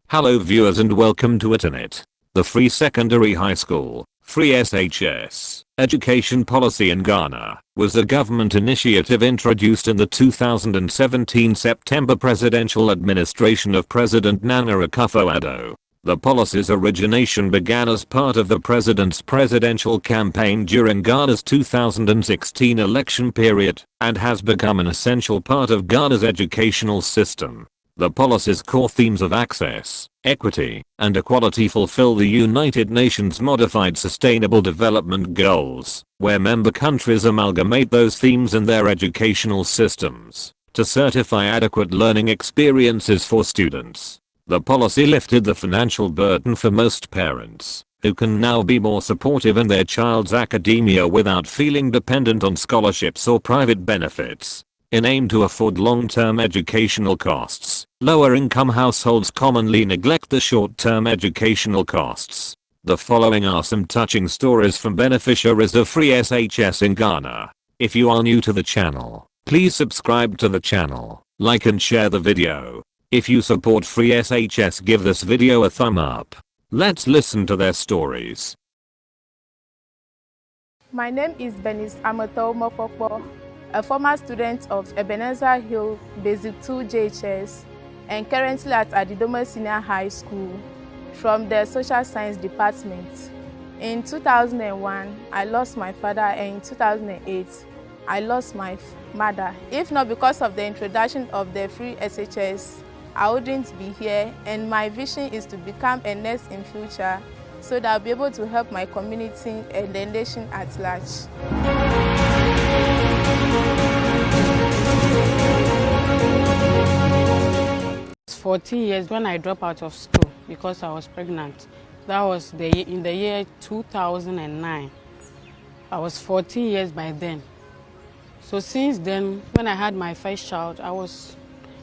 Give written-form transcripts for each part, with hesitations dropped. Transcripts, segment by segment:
Hello viewers and welcome to Itenert, the free secondary high school, free SHS, education policy in Ghana, was a government initiative introduced in the 2017 September presidential administration of President Nana Akuffo-Addo. The policy's origination began as part of the president's presidential campaign during Ghana's 2016 election period, and has become an essential part of Ghana's educational system. The policy's core themes of access, equity, and equality fulfill the United Nations Modified Sustainable Development Goals, where member countries amalgamate those themes in their educational systems to certify adequate learning experiences for students. The policy lifted the financial burden for most parents, who can now be more supportive in their child's academia without feeling dependent on scholarships or private benefits. In aim to afford long-term educational costs, lower-income households commonly neglect the short-term educational costs. The following are some touching stories from beneficiaries of free SHS in Ghana. If you are new to the channel, please subscribe to the channel, like and share the video. If you support free SHS, give this video a thumb up. Let's listen to their stories. My name is Benis Amatow, a former student of Ebenezer Hill Basic 2 JHS and currently at Adidoma Senior High School from the Social Science Department. In 2001, I lost my father, and in 2008, I lost my mother. If not because of the introduction of the free SHS, I wouldn't be here, and my vision is to become a nurse in future so that I'll be able to help my community and the nation at large. 14 years when I dropped out of school because I was pregnant. That was in the year 2009. I was 14 years by then. So since then, when I had my first child, I was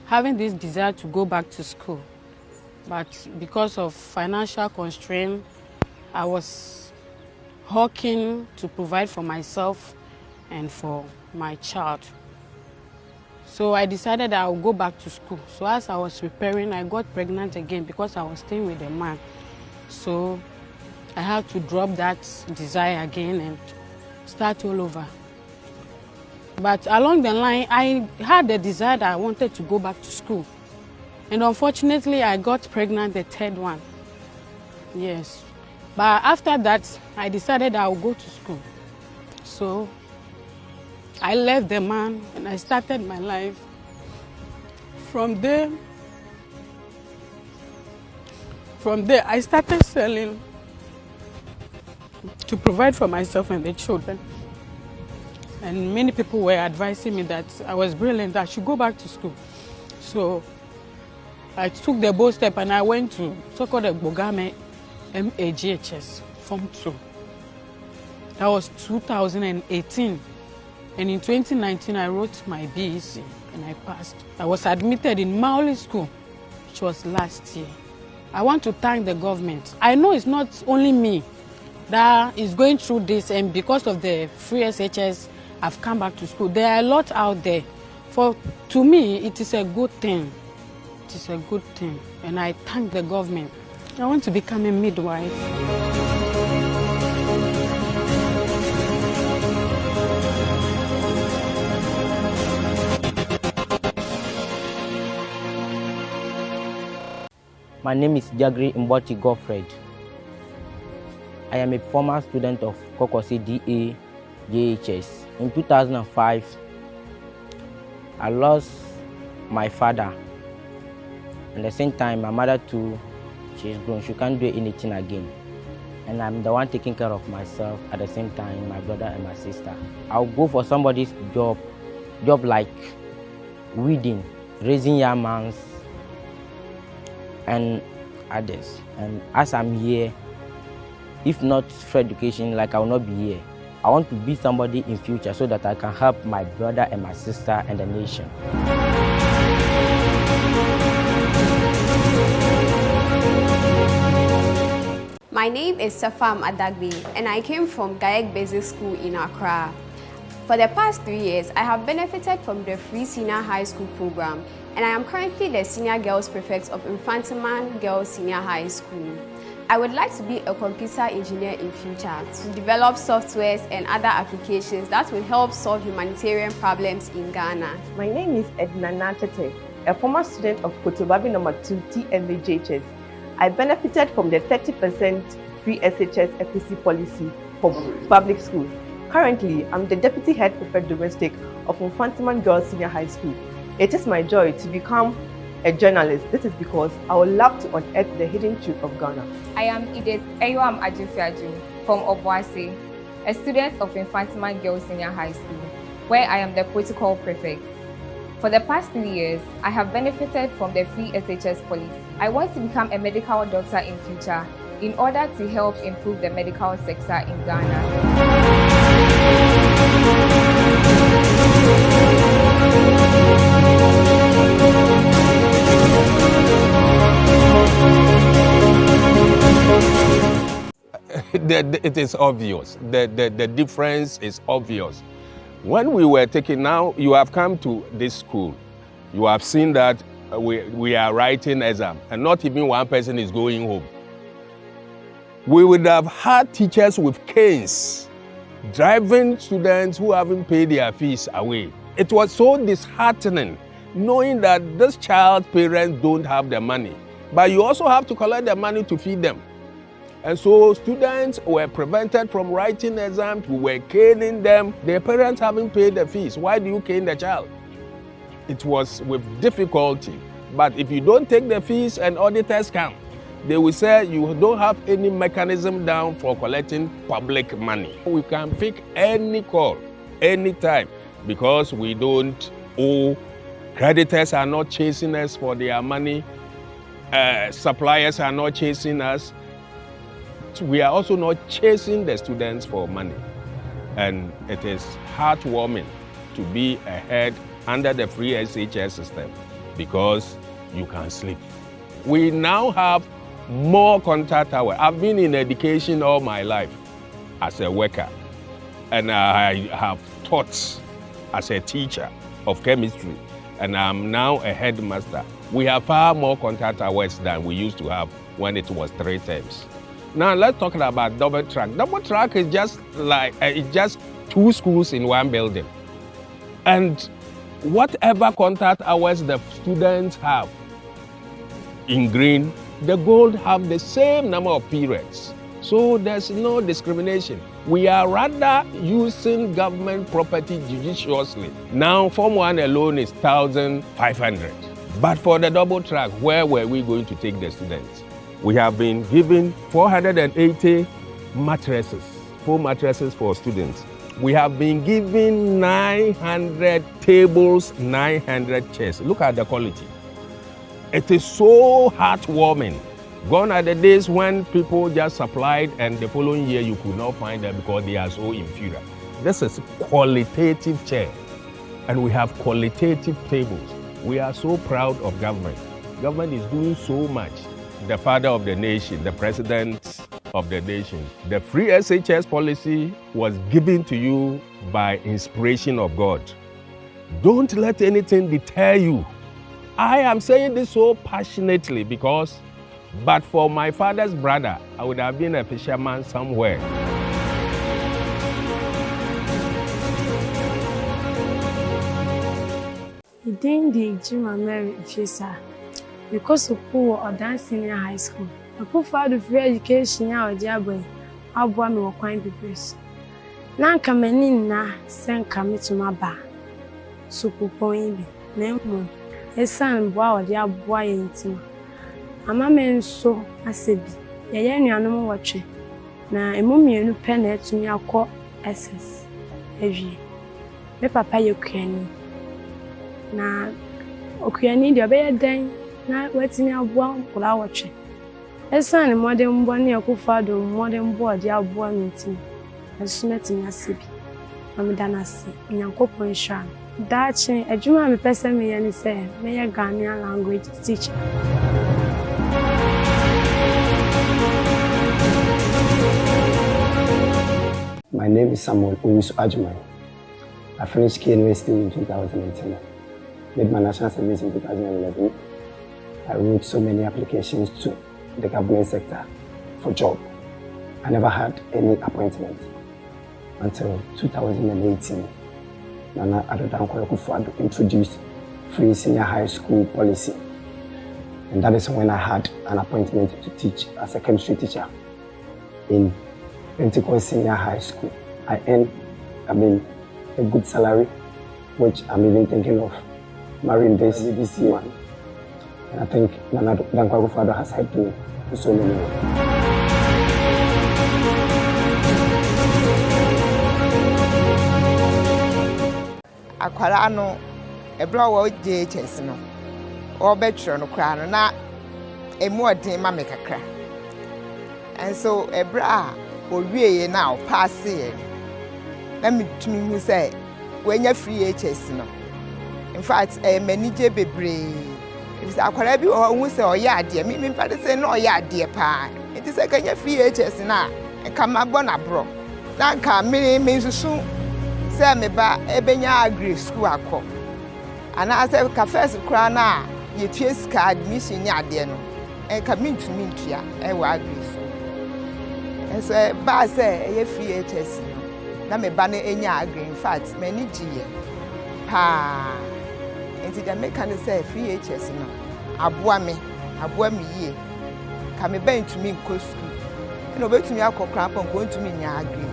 having this desire to go back to school. But because of financial constraint, I was hawking to provide for myself and for my child. So I decided I would go back to school. So as I was preparing, I got pregnant again because I was staying with a man. So I had to drop that desire again and start all over. But along the line, I had the desire that I wanted to go back to school. And unfortunately, I got pregnant the third one. Yes. But after that, I decided I would go to school. So I left the man and I started my life. From there, I started selling to provide for myself and the children. And many people were advising me that I was brilliant, that I should go back to school. So I took the bold step and I went to so-called Bogame MAGHS Form 2. That was 2018. And in 2019, I wrote my BEC and I passed. I was admitted in Maoli School, which was last year. I want to thank the government. I know it's not only me that is going through this, and because of the free SHS, I've come back to school. There are a lot out there. To me, it is a good thing. It is a good thing. And I thank the government. I want to become a midwife. My name is Jagri Mboti Godfred. I am a former student of Kokosi DA JHS. In 2005, I lost my father. At the same time, my mother too, she's grown. She can't do anything again. And I'm the one taking care of myself at the same time, my brother and my sister. I'll go for somebody's job like weeding, raising young mans, and others. And as I'm here, if not for education, like I will not be here. I want to be somebody in future so that I can help my brother and my sister and the nation. My name is Safam Adagbi and I came from Gayek Basic School in Accra. For the past 3 years, I have benefited from the free senior high school program, and I am currently the senior girls prefect of Infantiman Girls Senior High School. I would like to be a computer engineer in future to develop softwares and other applications that will help solve humanitarian problems in Ghana. My name is Edna Tete, a former student of Kotobabi No. 2 TMAJHS. I benefited from the 30% free SHS equity policy for public schools. Currently, I'm the Deputy Head Prefect Domestic of Infantiman Girls Senior High School. It is my joy to become a journalist. This is because I would love to unearth the hidden truth of Ghana. I am Edith Eyuam Ajifiaju from Obuasi, a student of Infantiman Girls Senior High School, where I am the protocol prefect. For the past 3 years, I have benefited from the free SHS policy. I want to become a medical doctor in future in order to help improve the medical sector in Ghana. It is obvious. The difference is obvious. When we were taking, now you have come to this school, you have seen that we are writing exam and not even one person is going home. We would have had teachers with canes driving students who haven't paid their fees away. It was so disheartening knowing that this child's parents don't have the money, but you also have to collect the money to feed them. And so students were prevented from writing exams, we were caning them. Their parents haven't paid the fees. Why do you cane the child? It was with difficulty. But if you don't take the fees and auditors come, they will say you don't have any mechanism down for collecting public money. We can pick any call, anytime, because we don't owe. Creditors are not chasing us for their money. Suppliers are not chasing us. We are also not chasing the students for money. And it is heartwarming to be ahead under the free SHS system because you can sleep. We now have more contact hours. I've been in education all my life as a worker, and I have taught as a teacher of chemistry, and I'm now a headmaster. We have far more contact hours than we used to have when it was 3 terms. Now let's talk about double track. Double track is just like it's just 2 schools in one building, and whatever contact hours the students have in green, the gold have the same number of periods. So there's no discrimination. We are rather using government property judiciously. Now Form 1 alone is 1,500. But for the double track, where were we going to take the students? We have been given 480 mattresses, 4 mattresses for students. We have been given 900 tables, 900 chairs. Look at the quality. It is so heartwarming. Gone are the days when people just supplied and the following year you could not find them because they are so inferior. This is qualitative chair, and we have qualitative tables. We are so proud of government. Government is doing so much. The father of the nation, the president of the nation. The free SHS policy was given to you by inspiration of God. Don't let anything deter you. I am saying this so passionately because, but for my father's brother, I would have been a fisherman somewhere. Because of poor or dance senior high school, I put forward free education out of Jabba. I'll buy me or coin papers. Now come in na send come to my bar. So point name a son bow the boy in Tima. I'm a man so I said, a young animal watching. Now a mummy and penny to me, I'll call SS. Every me papa you can. Now, okay, I need your bed. Na wetin aboa nkula watche esa ne modern boy ne Akuffo-Addo modern boy dia aboa mintim eso metimi asebi amdanase nyankopon sha daache adwuma me pese me ye ne se me ye Ghanaian language teacher. My name is Samuel Owusu Ajman. I finished K University in 2010. Made my national service in 2011. I wrote so many applications to the government sector for job. I never had any appointment until 2018. Nana Akuffo-Addo introduced free senior high school policy. And that is when I had an appointment to teach as a chemistry teacher in Pentecost Senior High School. I earned, a good salary, which I'm even thinking of marrying this year. And I think Nana Akuffo-Addo has helped me in so many ways. Akwara no ebra wo JHS no obetro no kra no na emu odin ma me kakra. And so ebra owie na o pass ye. Let me tumi hu say wenya free HS no. In fact, manage bebre. If akwara bi o hu say oya ade me pade say no oya ade pa. It is say kanya free HS na e kama gbo na bro. Na nka me susu say me ba ebenya agree school akọ. Ana ase ka first kra na ye tue ska admission ni ade no. E ka mintumi ntua e wa agree so. And so ba say e free HS no. Na me ba na enya agree. In fact, me ni giye. Ha. Enti da make can say free HS no. Aboa me yie. Ka me ba ntumi nko school. Na obetumi akokra pon ko ntumi nya agree.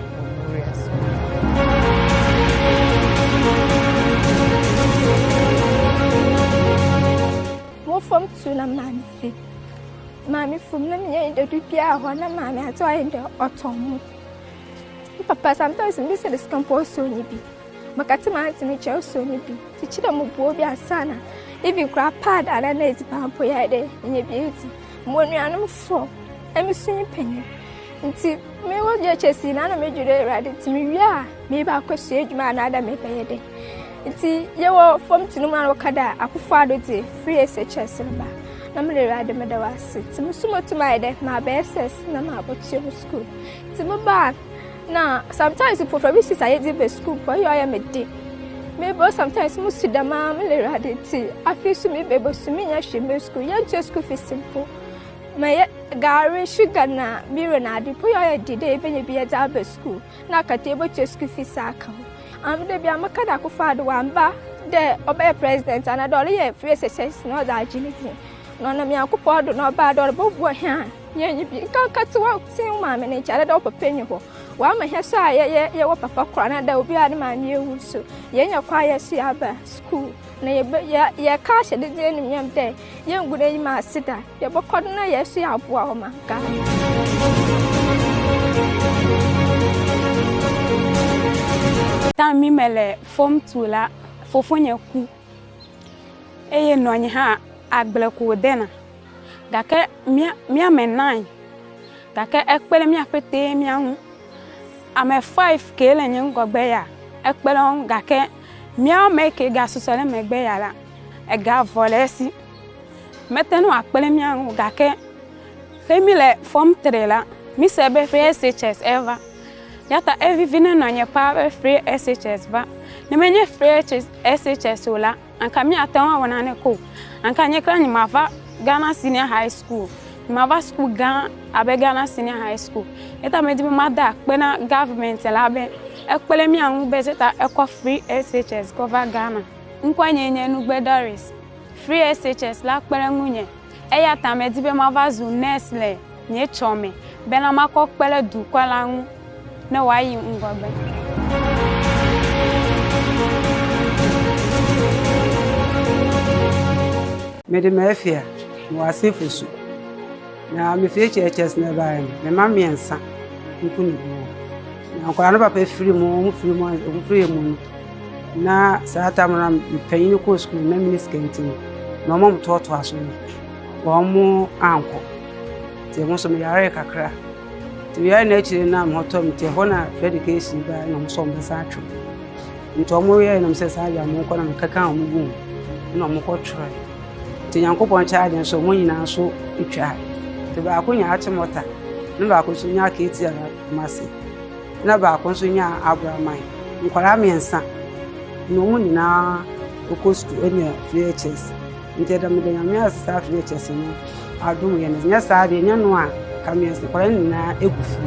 Mo from to na mami from na me de dupia ho na mami ato ayi de otomo. Papa sometimes me say this campus so ni bi. Makati ma ati me che so ni bi. Ti chira mo buo bi asana. Even cra pad ara na eti pampo ya de nye bi eti. Mo nuanum fo. Emi sunyi penye. Nti me wo je chesi na me jure rade ti me wia me ba kwasu adwuma na ada me peye de. Nti ye wo form tinu ma no kada Akuffo-Addo ti free SHS ba. Na me rade me da wase. Ti musumo to my de ma be SS na ma abotio school. Ti mo ba na sometimes for provisions I dey be school for you I am a day. Maybe sometimes musu da ma me rade ti afi su me be bo su me nya hwe school. Ya ntia school fees simple. My gari sugar na mirror na di poyo dide benye bi eda school na katebo to school fees aka am de bia makada Akuffo-Addo wamba de obe president and adole ye free SHS no da agility no na me Akuffo-Addo no ba do bobo ha ye nyi bi ka katwa tin ma me ne chare da opepenyi ho wa ma he so ye wo papa kora na da obi ade ma me ewu so ye nya kwa ye so aba school na ye ka hye de de nim yam de ye ngure yi ma sida ye bokod na ye so ya aboa ho ma ka ta mi mele form 2 la fofonya ku eye no nya ha agbele ku de na gake mi amenan gake ekpele mi afete mi anu ame 5 kele nyi ngogbe ya ekpele on gake mi make ga susole megbe ya la e ga volesi metenu akpele mi anu gake femile form 3 la mi sebe free SHS ever yata evivine no anye pa free SHS ba ne menye free SHS ola anka mi atanwa wona ne ko anka nye kra nyimava Ghana Senior High School nyimava school Ghana Senior High School eta medi mada pena government la be ekpele mi anu bezeta ekwa free SHS cover Ghana nkwanyenye nu gbedaris free SHS la kpele ngunye eya ta medi be mava zu nesle nye chome bena mako kpele du kwala ngu na wayi ngwabe mede mafia wase fusu na me fie churches na bae me ma miensa nkunu bu na kwara no papa free mu na saata mona panyin ko school na miniskanti na mom toto aso wo mu anko te mo so me yare kakra te ya na chire na mo to mte ho na education ba na mo so mbe sa atwo nto mo ye na mse sa ja mo ko na kaka mo bu na mo ko try te yankopon charge so mo nyina so itwa te ba ko nya ate mota na ba ko so nya ka eti ara mase na ba ko so nya abramai nkwara miensa no mu nyinaa okɔ school ɛne RICHEST nti da me de nyame asesa RICHEST no adom yɛ no nya saa de nya no a kamias kwara nyinaa egufu